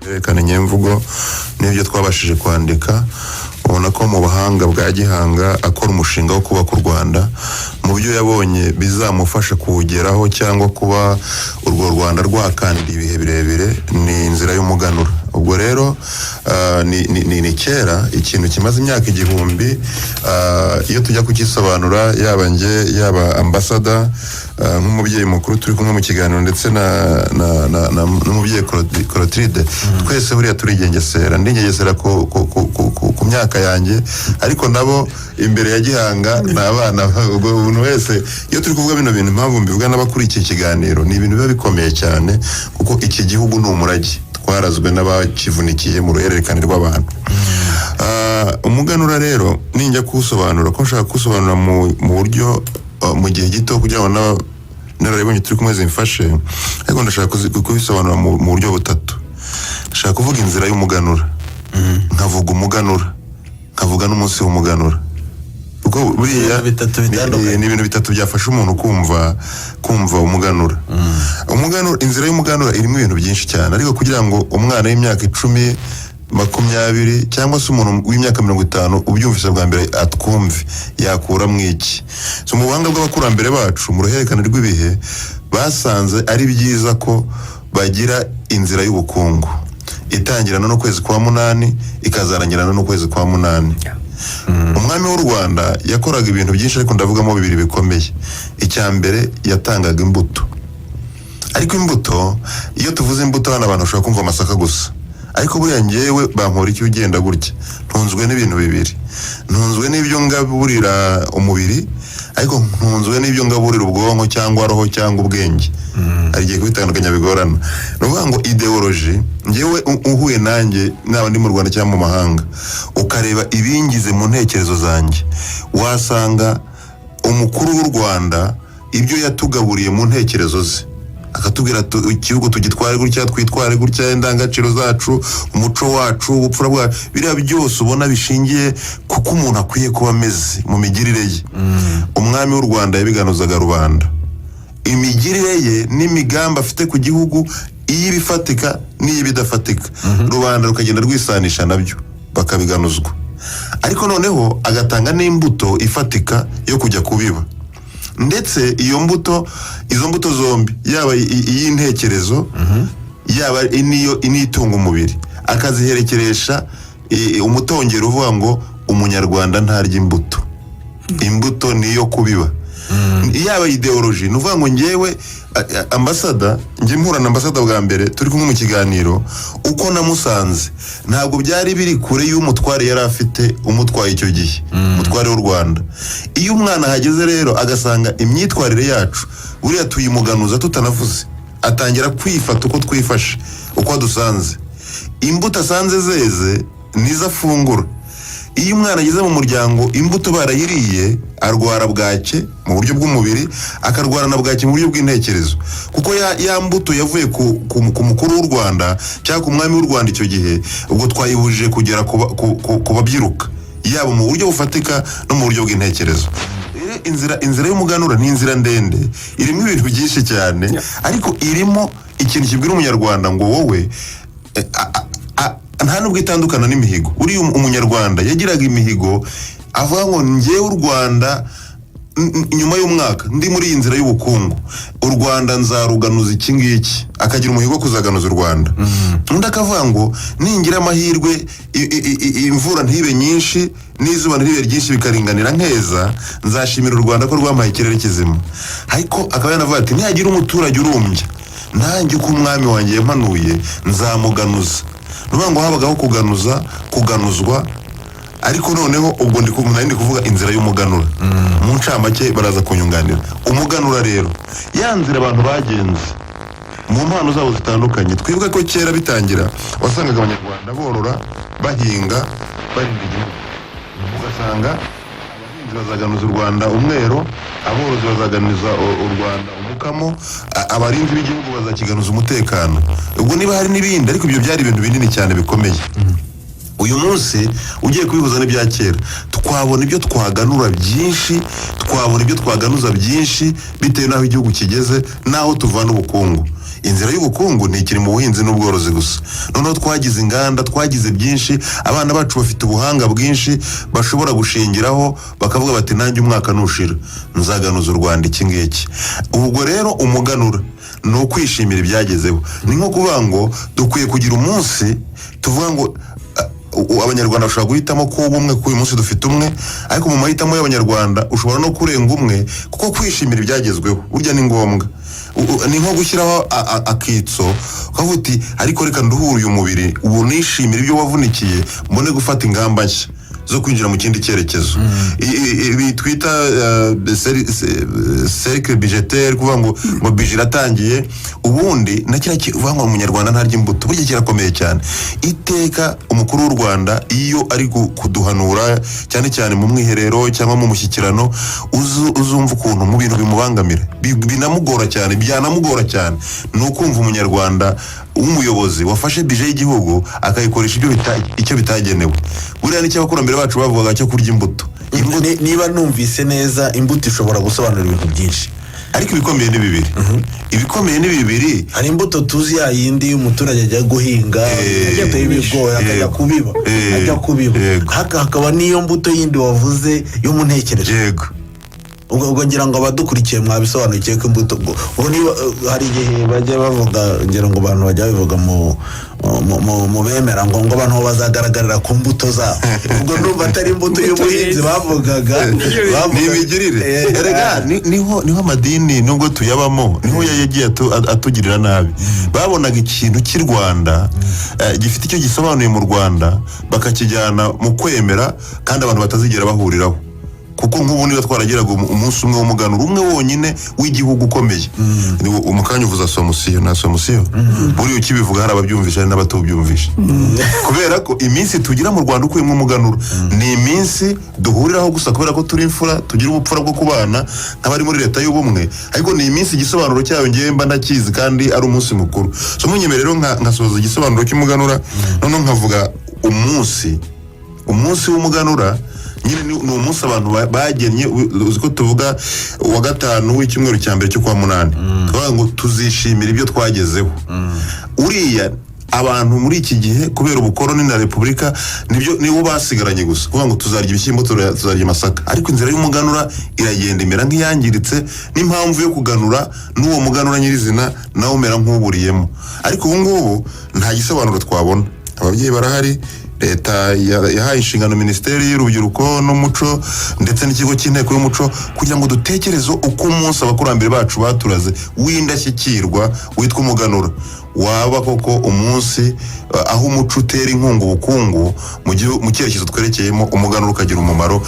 herekana nyemvugo n'ibyo twabashije kwandika. Ubona ko mu bahanga bwa gihanga akora umushinga wo kubaka u Rwanda mu byo yabonye bizamufasha kuwugeraho cyangwa kuba urwo Rwanda rwakandira ibihe birebire ni inzira y'umuganura. Ubwo rero ni kera ikintu kimaze imyaka igihumbi. Iyo tujya kukisobanura yaba nge yaba ambasada nk'umubyeyi mukuru turi kumwe mu kiganiro ndetse n'umubyeyi Clotilde, twese buriya turigengesera ndingengesera ku myaka yanjye, ariko nabo imbere ya gihanga n'abana. Ubwo umuntu wese iyo turi kuvuga bino bintu, impamvu mbivuga n'abakurikiye ikiganiro, ni ibintu biba bikomeye cyane kuko iki gihugu ni umurage twarazwe n'abakivunikiye mu ruhererekane rw'abantu. Umuganura rero ninjya kuwusobanura ko nshaka kuwusobanura mu buryo mu gihe gito kugira ngo narabonye turi kumwe zimfashe, ariko ndashaka kubisobanura mu buryo butatu. Ndashaka kuvuga inzira y'umuganura, nkavuga umuganura, nkavuga n'umunsi w'umuganura, kuko buriya ni ibintu bitatu byafasha umuntu kumva umuganura. Umuganura, inzira y'umuganura irimo ibintu byinshi cyane, ariko kugira ngo umwana w'imyaka 10, 20 cyangwa se umuntu w'imyaka 50 ubyumvise bwa mbere atwumve yakura mu iki. So mu buhanga bw'abakurambere bacu mu ruherekane rw'ibihe basanze ari byiza ko bagira inzira y'ubukungu itangirana no kwezi kwa 8 ikazarangirana no kwezi kwa 8. Umwami w'u Rwanda yakoraga ibintu byinshi, ariko ndavugamo bibiri bikomeye. Icya mbere yatangaga imbuto, ariko imbuto, iyo tuvuze imbuto hano abantu bashobora kumva amasaka gusa, ariko buriya ngewe bampora iki ugenda gutya, ntunzwe n'ibintu bibiri. Ntunzwe n'ibyo ngaburira umubiri, ariko ntunzwe n'ibyo ngaburira ubwonko cyangwa roho cyangwa ubwenge. Arigiye kubitandukanya bigorana. Nuvuga ngo ideology, ngewe uhuye nanjye naba ndi mu Rwanda cyangwa mu mahanga, ukareba ibingize mu ntekerezo zanjye, wasanga umukuru w'u Rwanda ibyo yatugaburiye mu ntekerezo ze, akatubwira igihugu tugitware gutya, twitware gutya, indangagaciro zacu, umuco wacu, ubupfura bwacu, biriya byose ubona bishingiye kuko umuntu akwiye kuba ameze mu migirire ye. Umwami w'u Rwanda yabiganuzaga rubanda, imigirire ye n'imigambi afite ku gihugu, iy'ibifatika n'iy'ibidafatika, rubanda rukagenda rwisanisha nabyo bakabiganuzwa. Ariko noneho agatanga n'imbuto ifatika yo kujya kubiba, ndetse iyo mbuto, izo mbuto zombi, yaba iy'intekerezo yaba initunga umubiri, akaziherekeresha umutongero uvuga ngo umunyarwanda ntarya imbuto, imbuto niyo kubiba. Yaba ideology, nuvuga ngo ngewe ambasada, nge mpura na ambasada bwa mbere turi kumwe mu kiganiro, uko namusanze ntabwo byari biri kure y'umutware yari afite umutwaye icyo gihe, umutware w'u Rwanda. Iyo umwana hageze rero agasanga imyitwarire yacu buriya tuyimuganuza tutanavuze, atangira kwifata uko twifashe, uko adusanze. Imbuto asanze zeze nizo afungura. Iyo umwana ageze mu muryango imbuto barayiriye, arwara bwake mu buryo bw'umubiri, akarwara na bwake mu buryo bw'intekerezo, kuko ya mbuto yavuye ku mukuru w'u Rwanda cyangwa ku mwami w'u Rwanda icyo gihe, ubwo twayibujije kugera ku babyiruka, yaba mu buryo bufatika no mu buryo bw'intekerezo. Inzira y'umuganura ni inzira ndende, irimo ibintu byinshi cyane, ariko irimo ikintu kibwira umunyarwanda ngo wowe nta nubwo itandukana n'imihigo. Uri umunyarwanda yagiraga imihigo, avuga ngo ngewe u Rwanda nyuma y'umwaka ndi muri iyi nzira y'ubukungu, u Rwanda nzaruganuza iki ngiki, akagira umuhigo kuzaganuza u Rwanda. Undi akavuga ngo ningira amahirwe imvura ntibe nyinshi n'izuba ntibe ryinshi bikaringanira nkeza, nzashimira u Rwanda ko rwampaye ikirere kizima. Ariko akaba yanavuga ati nihagira umuturage urumbya, nanjye uko umwami wanjye yampanuye nzamuganuza. Nuvuga ngo habagaho kuganuzwa, ariko noneho ubwo ndi kuvuga inzira y'umuganura. Mu ncamake baraza kunyunganira. Umuganura rero ya nzira abantu bagenze mu mpano zabo zitandukanye. Twibuka ko kera bitangira wasangaga abanyarwanda borora, bahinga, barinda igihugu. Ugasanga abahinzi bazaganuza u Rwanda umwero, aborozi bazaganuza u Rwanda umukamo, abarinzi b'igihugu bazakiganuza umutekano. Ubwo niba hari n'ibindi, ariko ibyo byari ibintu binini cyane bikomeye. Uyu munsi ugiye kubihuza n'ibya kera, twabona ibyo twaganura byinshi, twabona ibyo twaganuza byinshi bitewe n'aho igihugu kigeze n'aho tuvana ubukungu. inzira y'ubukungu ntikiri mu buhinzi n'ubworozi gusa. Noneho twagize inganda, twagize byinshi, abana bacu bafite ubuhanga bwinshi bashobora gushingiraho bakavuga bati nanjye umwaka nushira nzaganuza u Rwanda iki ngiki. Ubwo rero umuganura ni ukwishimira ibyagezeho. Ni nko kuvuga ngo dukwiye kugira umunsi tuvuga ngo abanyarwanda bashobora guhitamo ko ubumwe ko uyu munsi dufite umwe, ariko mu mahitamo y'abanyarwanda ushobora no kurenga umwe, kuko kwishimira ibyagezweho burya ni ngombwa. Ni nko gushyiraho akitso ukavuga uti ariko reka nduhure uyu mubiri ubu nishimira ibyo wavunikiye, mbone gufata ingamba nshya zo kwinjira mu kindi cyerekezo. Ibi twita cercle budgetaire, kuvuga ngo budget iratangiye. Ubundi na kira kivuga ngo umunyarwanda ntarya imbuto, burya kirakomeye cyane. Iteka umukuru w'u Rwanda iyo ari kuduhanura cyane cyane mu mwiherero cyangwa mu mushyikirano, uzumva ukuntu mu bintu bimubangamira binamugora cyane, byanamugora cyane, ni ukumva umunyarwanda umuyobozi wafashe budget y'igihugu akayikoresha icyo bitagenewe. Buriya ni cy'abakurambere bacu bavugaga cyo kurya imbuto. Niba numvise neza, imbuto ishobora gusobanura ibintu byinshi, ariko ibikomeye ni bibiri. Ibikomeye ni bibiri. Hari imbuto tuzi ya yindi umuturage ajya guhinga, ajya ibigori akajya kubiba, hakaba n'iyo mbuto yindi wavuze yo mu ntekerezo. Yego. Ubwo ngira ngo abadukurikije mwabisobanukiye ko imbuto ubwo niba hari igihe bajya bavuga, ngira ngo abantu bajya bivuga mu bemera ngo abantu bazagaragarira ku mbuto zabo. Ubwo ndumva atari imbuto y'ubuhinzi bavugaga, n'imigirire. Erega niho amadini nubwo tuyabamo niho yagiye atugirira nabi. Babonaga ikintu cy'i Rwanda gifite icyo gisobanuye mu Rwanda bakakijyana mu kwemera, kandi abantu batazigera bahuriraho. Kuko nk'ubu niba twarageraga umunsi umwe w'umuganura umwe wonyine w'igihugu ukomeye, umukanya uvuza somusiyo na somusiyo, buri ukibivuga hari ababyumvisha hari n'abatubyumvisha. Kubera ko iminsi tugira mu Rwanda ukuyemo umuganura ni iminsi duhuriraho gusa kubera ko turi imfura, tugira ubupfura bwo kubana nk'abari muri leta y'ubumwe, ariko ni iminsi igisobanuro cyayo ngewe mba ndakizi kandi ari umunsi mukuru. So munyemere rero nkasoza igisobanuro cy'umuganura, noneho nkavuga umunsi w'umuganura. Nyine ni umunsi abantu bagennye, uzi ko tuvuga wa gatanu w'icyumweru cya mbere cyo kwa munani, tuvuga ngo tuzishimira ibyo twagezeho. Uriya abantu muri iki gihe kubera ubukoroni na repubulika nibo basigaranye gusa kuvuga ngo tuzarya ibishyimbo, tuzarya amasaka, ariko inzira y'umuganura iragenda imera nk'iyangiritse, n'impamvu yo kuganura n'uwo muganura nyirizina nawe umera nk'uburiyemo. Ariko ubu ngubu nta gisobanuro twabona. Ababyeyi barahari, leta yahaye inshingano minisiteri y'urubyiruko n'umuco ndetse n'ikigo cy'inteko y'umuco kugira ngo dutekereze uko umunsi abakurambere bacu baturaze w'indashyikirwa witwa umuganura waba koko umunsi aho umuco utera inkunga ubukungu mu cyerekezo twerekeyemo, umuganura ukagira umumaro